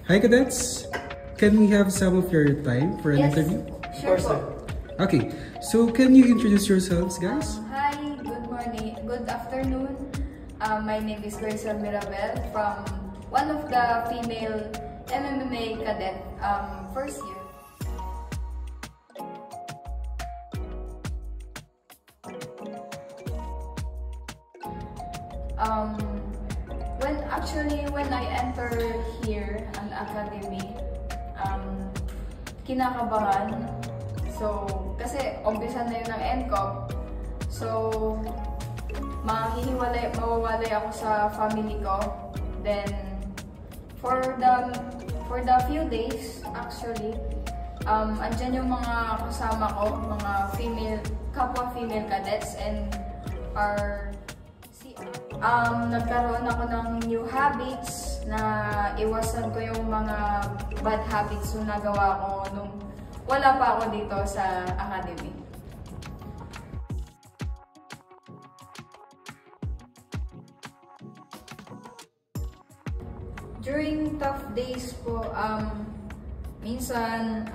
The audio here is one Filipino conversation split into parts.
Hi cadets! Can we have some of your time for an interview? Sure po. Okay, so can you introduce yourselves, guys? Hi, good morning, good afternoon. My name is Grace Mirabel from one of the female MMA cadet first year. When I enter here an academy, kinakabahan. So, kasi umpisa na yun ng NCOP. So, mawawalay ako sa family ko. Then, for the few days, actually, andyan yung mga kasama ko, mga kapwa female cadets, and nagkaroon ako ng new habits na iwasan ko yung mga bad habits na nagawa ko nung wala pa ako dito sa academy. During tough days po, minsan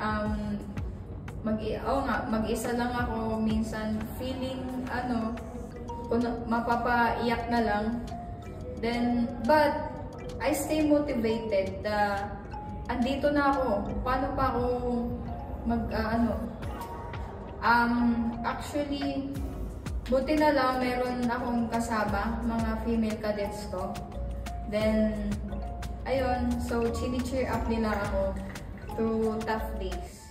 mag-isa lang ako, minsan feeling mapapaiyak na lang. But I stay motivated na andito na ako. Paano pa ako actually, buti na lang meron akong kasama, mga female cadets ko. Then, ayun, so chini-cheer up nila ako through tough days.